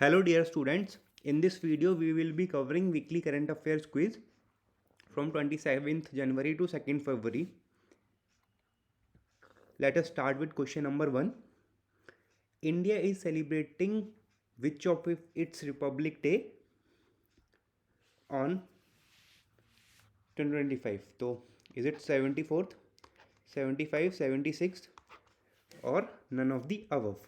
Hello dear students, in this video we will be covering weekly current affairs quiz from 27th January to 2nd February. Let us start with question number 1. India is celebrating which of its Republic Day on 2025? So is it 74th, 75, 76th or none of the above?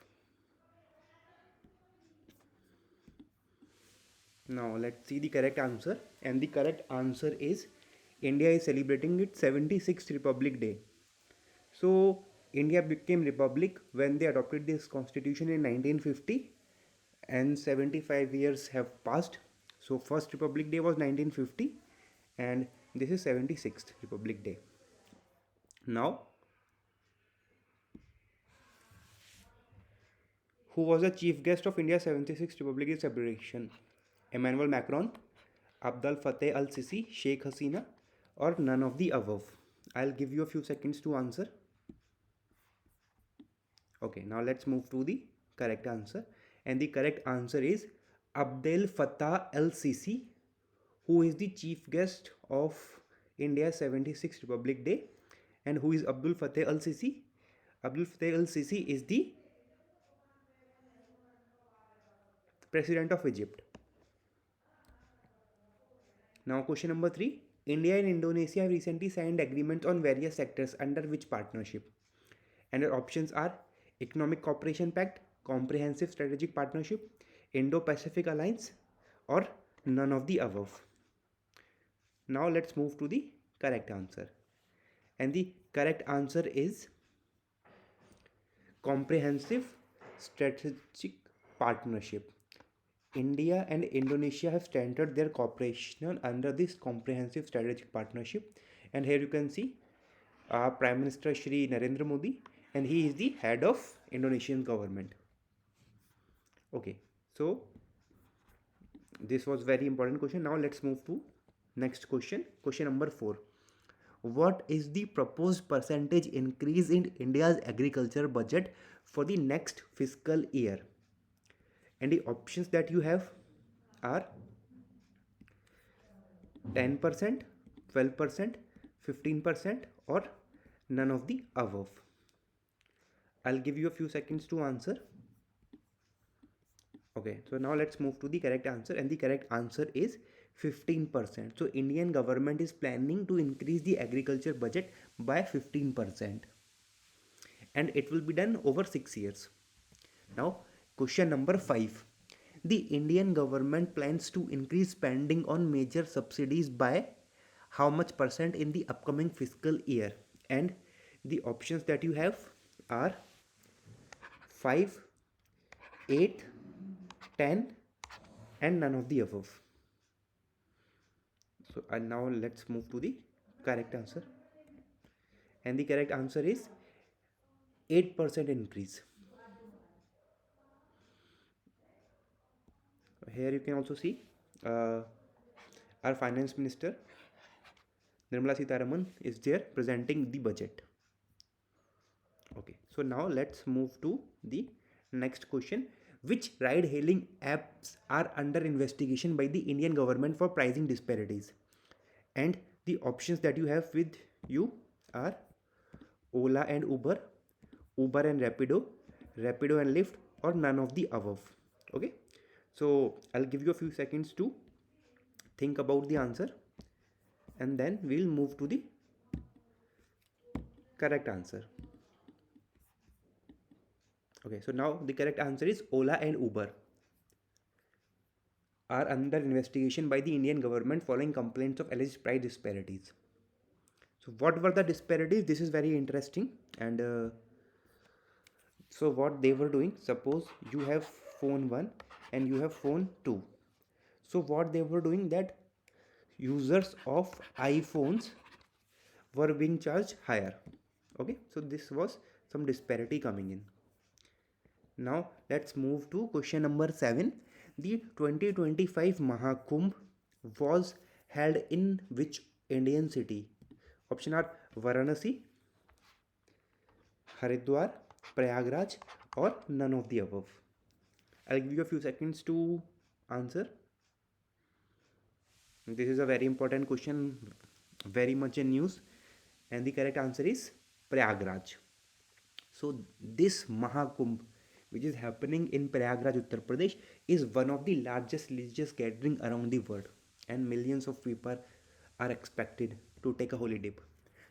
Now let's see the correct answer, and the correct answer is India is celebrating its 76th Republic Day. So India became republic when they adopted this constitution in 1950, and 75 years have passed. So first Republic Day was 1950 and this is 76th Republic Day. Now, who was the chief guest of India's 76th Republic Day celebration? Emmanuel Macron, Abdel Fattah al-Sisi, Sheikh Hasina, or none of the above? I'll give you a few seconds to answer. Okay, now let's move to the correct answer. And the correct answer is Abdel Fattah el-Sisi, who is the chief guest of India's 76th Republic Day. And who is Abdul Fattah el-Sisi? Abdul Fattah el-Sisi is the president of Egypt. Now question number 3. India and Indonesia have recently signed agreements on various sectors under which partnership? And your options are Economic Cooperation Pact, Comprehensive Strategic Partnership, Indo-Pacific Alliance, or none of the above. Now let's move to the correct answer. And the correct answer is Comprehensive Strategic Partnership. India and Indonesia have strengthened their cooperation under this Comprehensive Strategic Partnership. And here you can see Prime Minister Shri Narendra Modi, and he is the head of Indonesian government. Okay, so this was very important question. Now let's move to next question. Question number 4. What is the proposed percentage increase in India's agriculture budget for the next fiscal year? And the options that you have are 10%, 12%, 15%, or none of the above. I'll give you a few seconds to answer. Okay, so now let's move to the correct answer, and the correct answer is 15%. So Indian government is planning to increase the agriculture budget by 15%, and it will be done over 6 years. Now question number 5. The Indian government plans to increase spending on major subsidies by how much percent in the upcoming fiscal year? And the options that you have are 5, 8, 10, and none of the above. So now let's move to the correct answer, and the correct answer is 8% increase. Here you can also see our finance minister Nirmala Sitharaman is there presenting the budget. Okay, so now let's move to the next question. Which ride hailing apps are under investigation by the Indian government for pricing disparities? And the options that you have with you are Ola and Uber, Uber and Rapido, Rapido and Lyft, or none of the above. Okay, so I'll give you a few seconds to think about the answer, and then we'll move to the correct answer. Okay, so now the correct answer is Ola and Uber are under investigation by the Indian government following complaints of alleged price disparities. So what were the disparities? This is very interesting. And so what they were doing, suppose you have phone 1 and you have phone 2. So what they were doing, that users of iPhones were being charged higher. Okay, so this was some disparity coming in. Now let's move to question number 7. The 2025 Mahakumbh was held in which Indian city? Option are Varanasi, Haridwar, Prayagraj, or none of the above. I'll give you a few seconds to answer. This is a very important question, very much in news, and the correct answer is Prayagraj. So this Mahakumbh, which is happening in Prayagraj, Uttar Pradesh, is one of the largest religious gathering around the world, and millions of people are expected to take a holy dip.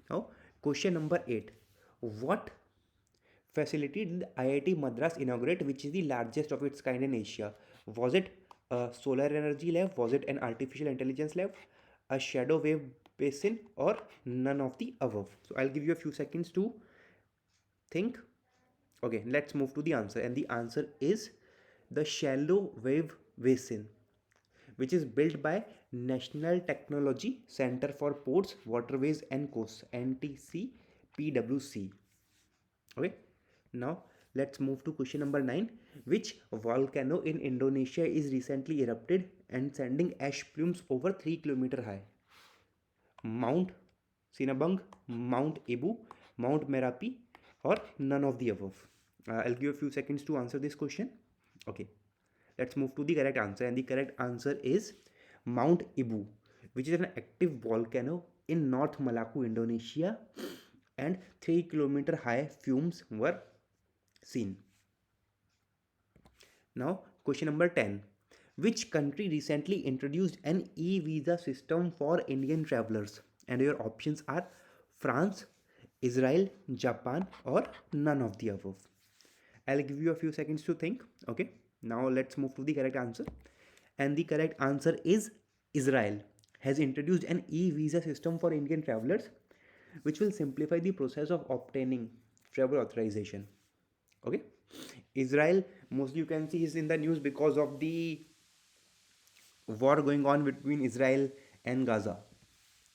Now, question number 8: what facility did IIT Madras inaugurate, which is the largest of its kind in Asia? Was it a solar energy lab? Was it an artificial intelligence lab? A shadow wave basin? Or none of the above? So I'll give you a few seconds to think. Okay, let's move to the answer. And the answer is the shallow wave basin, which is built by National Technology Center for Ports, Waterways and Coasts, NTCPWC. Okay, now let's move to question number 9. Which volcano in Indonesia is recently erupted and sending ash plumes over 3 km high? Mount Sinabung, Mount Ibu, Mount Merapi, or none of the above? I'll give you a few seconds to answer this question. Okay, let's move to the correct answer, and the correct answer is Mount Ibu, which is an active volcano in North Maluku, Indonesia, and 3 km high fumes were seen. Now, question number 10. Which country recently introduced an e-visa system for Indian travelers? And your options are France, Israel, Japan, or none of the above. I'll give you a few seconds to think. Okay, now let's move to the correct answer. And the correct answer is Israel has introduced an e-visa system for Indian travelers, which will simplify the process of obtaining travel authorization. Okay, Israel, mostly you can see, is in the news because of the war going on between Israel and Gaza.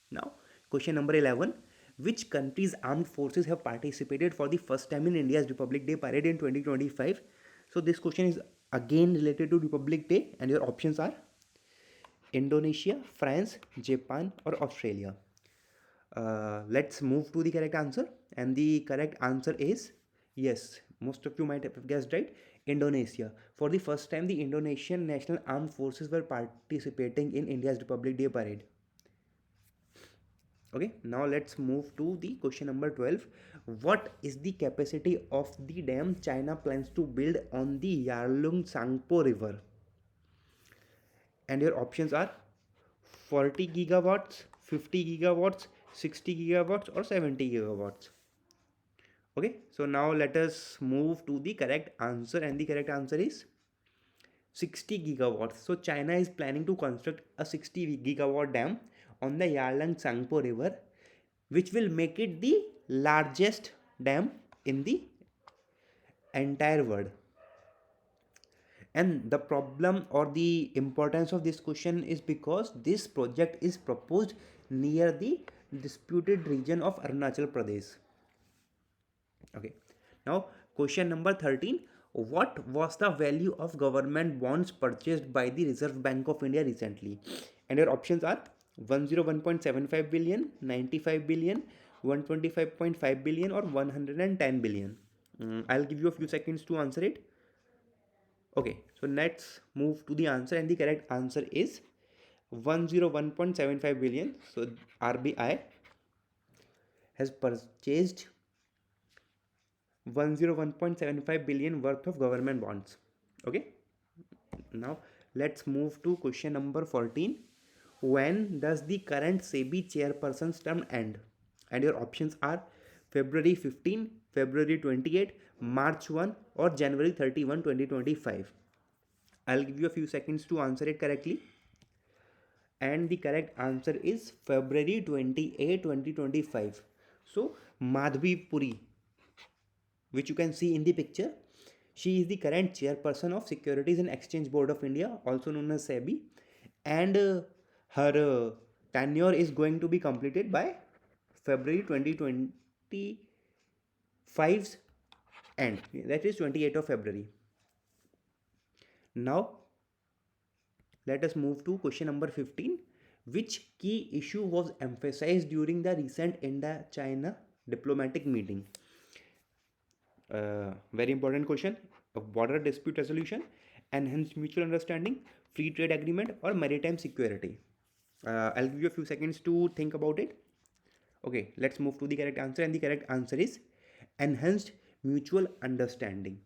Now, question number 11. Which country's armed forces have participated for the first time in India's Republic Day parade in 2025? So this question is again related to Republic Day, and your options are Indonesia, France, Japan, or Australia. Let's move to the correct answer, and the correct answer is yes. Most of you might have guessed right. Indonesia. For the first time, the Indonesian National Armed Forces were participating in India's Republic Day parade. Okay, now let's move to the question number 12. What is the capacity of the dam China plans to build on the Yarlung Tsangpo River? And your options are 40 gigawatts, 50 gigawatts, 60 gigawatts, or 70 gigawatts. Okay, so now let us move to the correct answer, and the correct answer is 60 gigawatts. So China is planning to construct a 60 gigawatt dam on the Yarlung Tsangpo River, which will make it the largest dam in the entire world. And the problem or the importance of this question is because this project is proposed near the disputed region of Arunachal Pradesh. Okay, now question number 13. What was the value of government bonds purchased by the Reserve Bank of India recently? And your options are 101.75 billion, 95 billion, 125.5 billion, or 110 billion. I'll give you a few seconds to answer it. Okay, so let's move to the answer, and the correct answer is 101.75 billion. So RBI has purchased 101.75 billion worth of government bonds. Okay, now let's move to question number 14. When does the current SEBI chairperson's term end? And your options are February 15, February 28, March 1, or January 31, 2025. I'll give you a few seconds to answer it correctly. And the correct answer is February 28, 2025. So Madhvi Puri, which you can see in the picture, she is the current chairperson of Securities and Exchange Board of India, also known as SEBI, and her tenure is going to be completed by February 2025's end, that is 28th of February. Now let us move to question number 15. Which key issue was emphasized during the recent India-China diplomatic meeting? Very important question. Border dispute resolution, enhanced mutual understanding, free trade agreement, or maritime security. I'll give you a few seconds to think about it. Okay, let's move to the correct answer, and the correct answer is enhanced mutual understanding.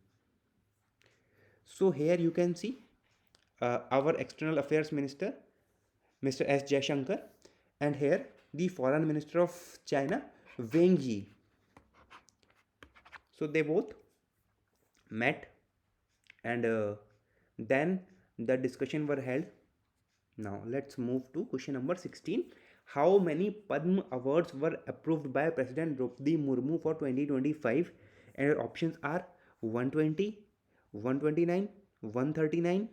So here you can see our external affairs minister, Mr. S. Jaishankar, and here the foreign minister of China, Wang Yi. So they both met, and then the discussion were held. Now let's move to question number 16. How many Padma awards were approved by President Draupadi Murmu for 2025? And your options are 120, 129, 139,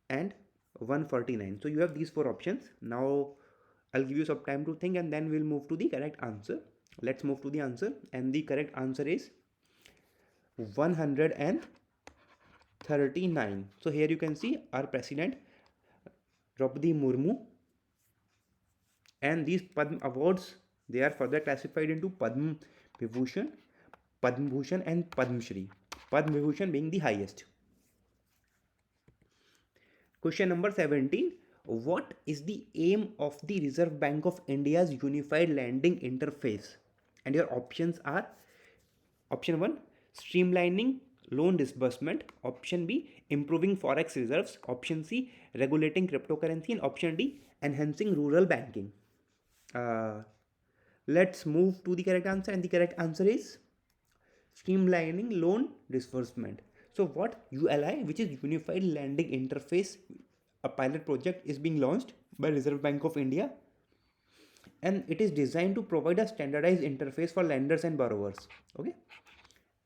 and 149. So you have these four options. Now I'll give you some time to think, and then we'll move to the correct answer. Let's move to the answer, and the correct answer is 139. So here you can see our president Draupadi Murmu, and these Padma awards, they are further classified into Padma Vibhushan, Padma Bhushan, and Padma Shri. Padma Vibhushan being the highest. Question number 17. What is the aim of the Reserve Bank of India's Unified Lending Interface? And your options are: option 1, streamlining loan disbursement; option B, improving forex reserves; option C, regulating cryptocurrency; and option D, enhancing rural banking. Let's move to the correct answer, and the correct answer is streamlining loan disbursement. So what ULI, which is Unified Lending Interface, a pilot project is being launched by Reserve Bank of India, and it is designed to provide a standardized interface for lenders and borrowers, okay,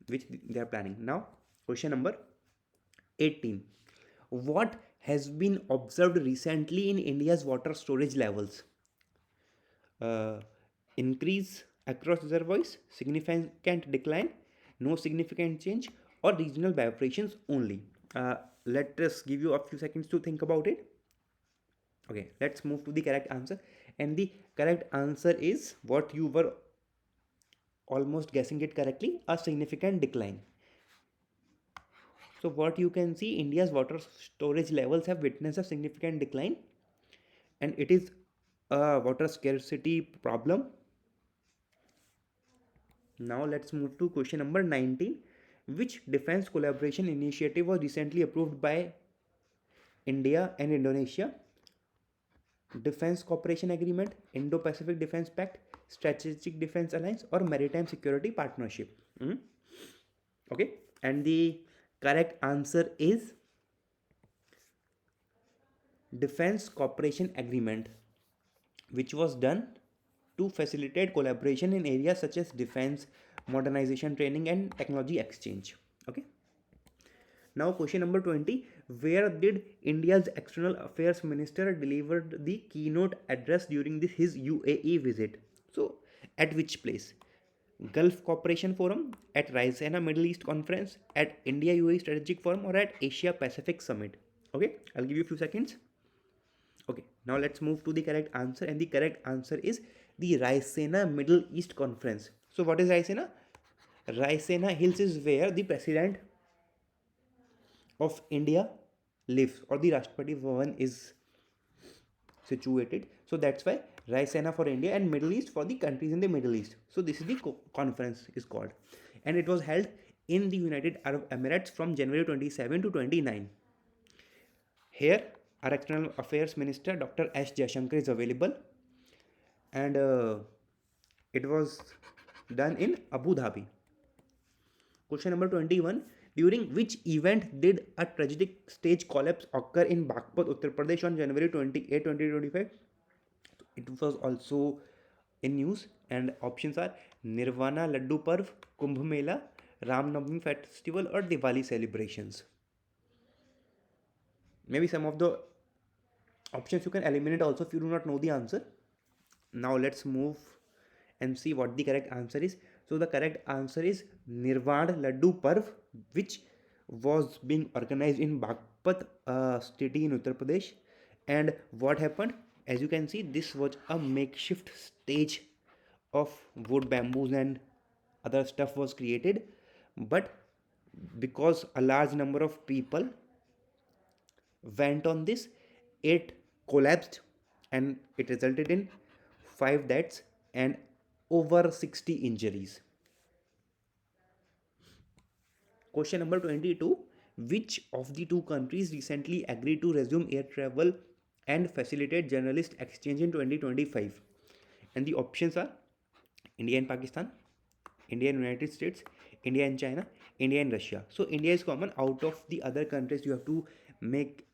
which they are planning. Now question number 18. What has been observed recently in India's water storage levels? Increase across reservoirs, significant decline, no significant change, or regional variations only. Let us give you a few seconds to think about it. Okay, let's move to the correct answer, and the correct answer is what you were almost guessing it correctly: a significant decline. So what you can see, India's water storage levels have witnessed a significant decline, and it is a water scarcity problem. Now let's move to question number 19. Which defense collaboration initiative was recently approved by India and Indonesia? Defense Cooperation Agreement, Indo-Pacific Defense Pact, Strategic Defense Alliance, or Maritime Security Partnership? Okay, and the correct answer is Defense Cooperation Agreement, which was done to facilitate collaboration in areas such as defense, modernization training, and technology exchange. Okay. Now question number 20. Where did India's External Affairs Minister delivered the keynote address during his UAE visit? So at which place? Gulf Cooperation Forum, at Raisina Middle East Conference, at India UAE Strategic Forum, or at Asia Pacific Summit? Okay, I'll give you a few seconds. Okay, now let's move to the correct answer, and the correct answer is the Raisina Middle East Conference. So what is Raisina? Raisina Hills is where the president of India lives, or the Rashtrapati Bhavan is situated. So that's why Raisina for India and Middle East for the countries in the Middle East. So this is the conference is called, and it was held in the United Arab Emirates from January 27 to 29. Here our External Affairs Minister Dr. S. Jaishankar is available, and it was done in Abu Dhabi. Question number 21. During which event did a tragic stage collapse occur in Bagpat, Uttar Pradesh on January 28, 2025? It was also in news, and options are Nirvana Laddu Parv, Kumbh Mela, Ram Navami Festival, or Diwali celebrations. Maybe some of the options you can eliminate also if you do not know the answer. Now let's move and see what the correct answer is. So the correct answer is Nirvana Laddu Parv, which was being organized in Bagpat city in Uttar Pradesh. And what happened? As you can see, this was a makeshift stage of wood, bamboos, and other stuff was created. But because a large number of people went on this, it collapsed and it resulted in 5 deaths and over 60 injuries. Question number 22. Which of the two countries recently agreed to resume air travel and facilitate journalist exchange in 2025? And the options are India and Pakistan, India and United States, India and China, India and Russia. So India is common. Out of the other countries, you have to make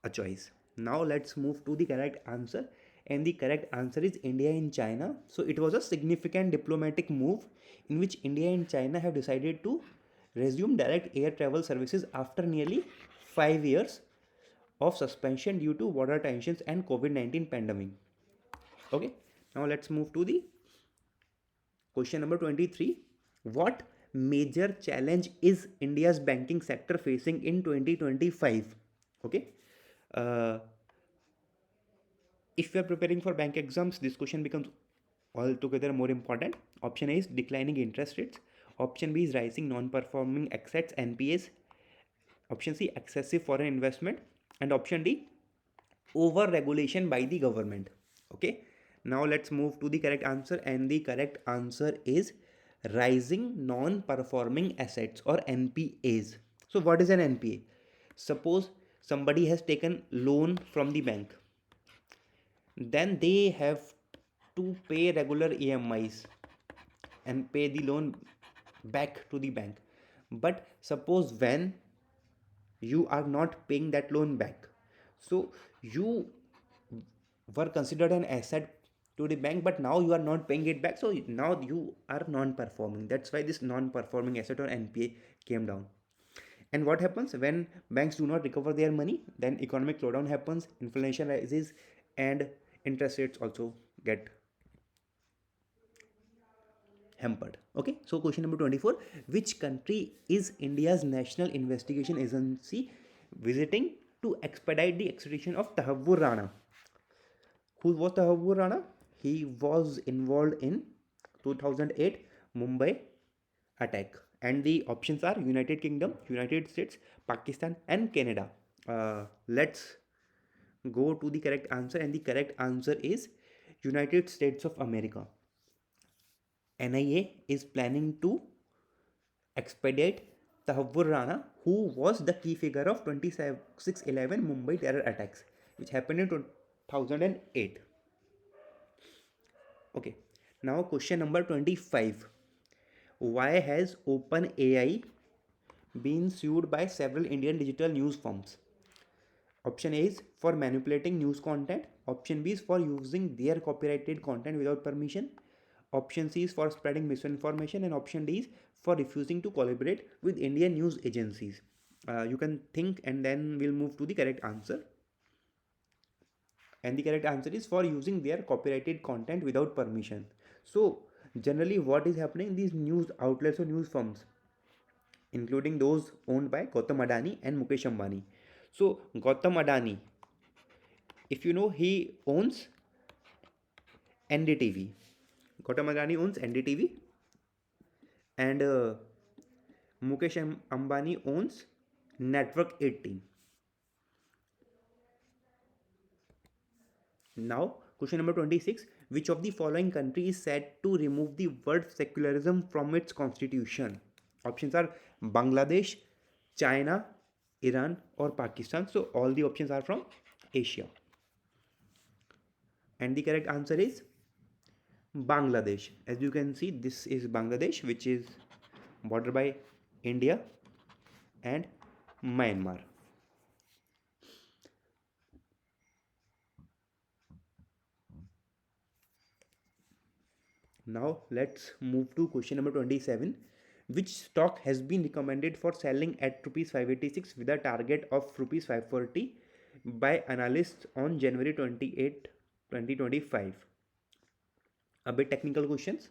a choice. Now let's move to the correct answer. And the correct answer is India and China. So it was a significant diplomatic move in which India and China have decided to resume direct air travel services after nearly 5 years of suspension due to border tensions and COVID-19 pandemic. Okay, now let's move to the question number 23. What major challenge is India's banking sector facing in 2025? Okay. Uh, if you are preparing for bank exams, this question becomes altogether more important. Option A is declining interest rates. Option B is rising non-performing assets (NPAs). Option C, excessive foreign investment. And option D, over regulation by the government. Okay, now let's move to the correct answer, and the correct answer is rising non-performing assets or NPAs. So what is an NPA? Suppose somebody has taken loan from the bank, then they have to pay regular EMIs and pay the loan back to the bank. But suppose when you are not paying that loan back, so you were considered an asset to the bank, but now you are not paying it back, so now you are non-performing. That's why this non-performing asset or NPA came down. And what happens when banks do not recover their money? Then economic slowdown happens, inflation rises, and interest rates also get hampered. Okay, so question number 24. Which country is India's national investigation agency visiting to expedite the extradition of Tahavvur Rana? Who was Tahavvur Rana? He was involved in 2008 Mumbai attack. And the options are United Kingdom, United States, Pakistan, and Canada. Let's go to the correct answer, and the correct answer is United States of America. NIA is planning to expedite Tahavvur Rana, who was the key figure of 26/11 Mumbai terror attacks, which happened in 2008. Okay, now question number 25. Why has OpenAI been sued by several Indian digital news firms? Option A is for manipulating news content. Option B is for using their copyrighted content without permission. Option C is for spreading misinformation. And option D is for refusing to collaborate with Indian news agencies. You can think, and then we'll move to the correct answer. And the correct answer is for using their copyrighted content without permission. So generally what is happening, these news outlets or news firms, including those owned by Gautam Adani and Mukesh Ambani. So Gautam Adani, if you know, he owns NDTV. Gautam Adani owns NDTV, and Mukesh Ambani owns Network 18. Now, question number 26. Which of the following country is said to remove the word secularism from its constitution? Options are Bangladesh, China, Iran, or Pakistan. So, all the options are from Asia. And the correct answer is Bangladesh. As you can see, this is Bangladesh, which is bordered by India and Myanmar. Now let's move to question number 27. Which stock has been recommended for selling at rupees 586 with a target of rupees 540 by analysts on January 28, 2025? A bit technical questions.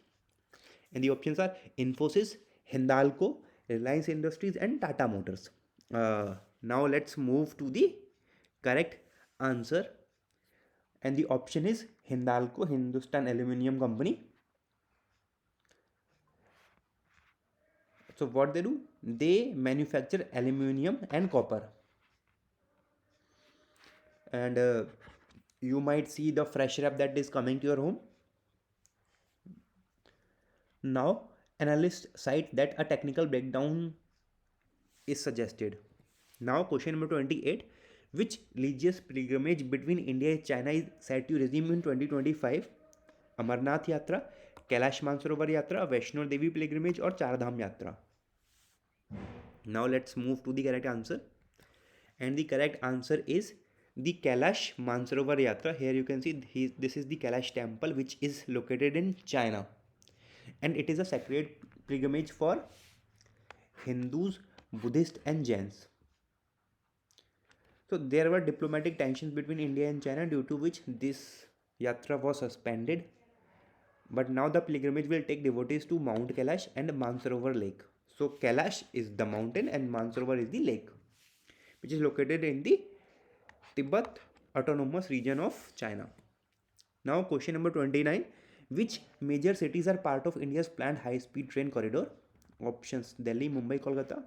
And the options are Infosys, Hindalco, Reliance Industries, and Tata Motors. Now let's move to the correct answer. And the option is Hindalco, Hindustan Aluminium Company. So what they do? They manufacture aluminium and copper. And you might see the fresh wrap that is coming to your home. Now, analysts cite that a technical breakdown is suggested. Now, question number 28. Which religious pilgrimage between India and China is set to resume in 2025? Amarnath Yatra, Kailash Mansarovar Yatra, Vaishno Devi pilgrimage, or Char Dham Yatra? Now, let's move to the correct answer. And the correct answer is the Kailash Mansarovar Yatra. Here you can see this is the Kailash temple, which is located in China. And it is a sacred pilgrimage for Hindus, Buddhists, and Jains. So there were diplomatic tensions between India and China, due to which this yatra was suspended. But now the pilgrimage will take devotees to Mount Kailash and Mansarovar Lake. So Kailash is the mountain and Mansarovar is the lake, which is located in the Tibet Autonomous Region of China. Now question number 29. Which major cities are part of India's planned high-speed train corridor? Options: Delhi, Mumbai, Kolkata,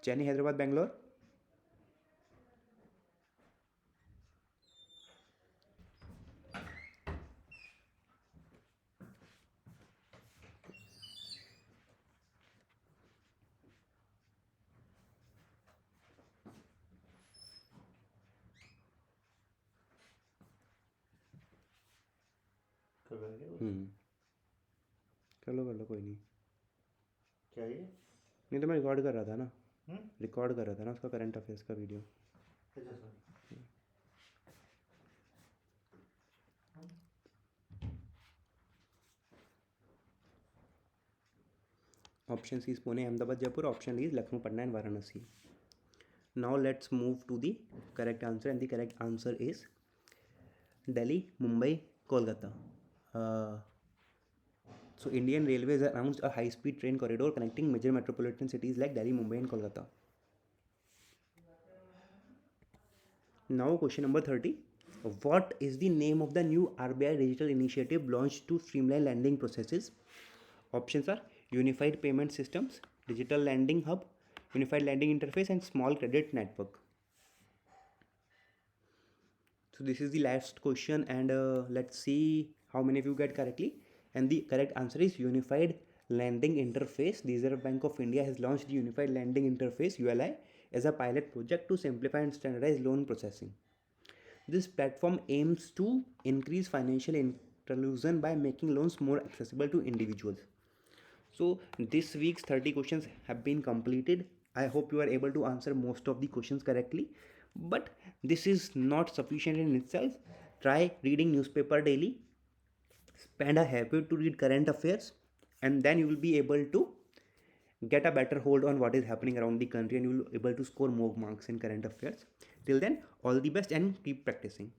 Chennai, Hyderabad, Bangalore. कर लो कोई नहीं. क्या ये? नहीं तो मैं record कर रहा था ना. रिकॉर्ड कर रहा था ना उसका करंट अफेयर्स का वीडियो. अच्छा sorry. Option C is Pune, Ahmedabad, Jaipur. Option D is Lucknow, Patna, and Varanasi. Now let's move to the correct answer, and the correct answer is Delhi, Mumbai, Kolkata. So Indian Railways announced a high-speed train corridor connecting major metropolitan cities like Delhi, Mumbai, and Kolkata. Now question number 30. What is the name of the new RBI digital initiative launched to streamline lending processes? Options are Unified Payment Systems, Digital Lending Hub, Unified Lending Interface, and Small Credit Network. So this is the last question, and let's see how many of you get correctly. And the correct answer is Unified Lending Interface. The Reserve Bank of India has launched the Unified Lending Interface (ULI) as a pilot project to simplify and standardize loan processing. This platform aims to increase financial inclusion by making loans more accessible to individuals. So this week's 30 questions have been completed. I hope you are able to answer most of the questions correctly. But this is not sufficient in itself. Try reading newspaper daily. Spend a habit to read current affairs, and then you will be able to get a better hold on what is happening around the country, and you will be able to score more marks in current affairs. Till then, all the best and keep practicing.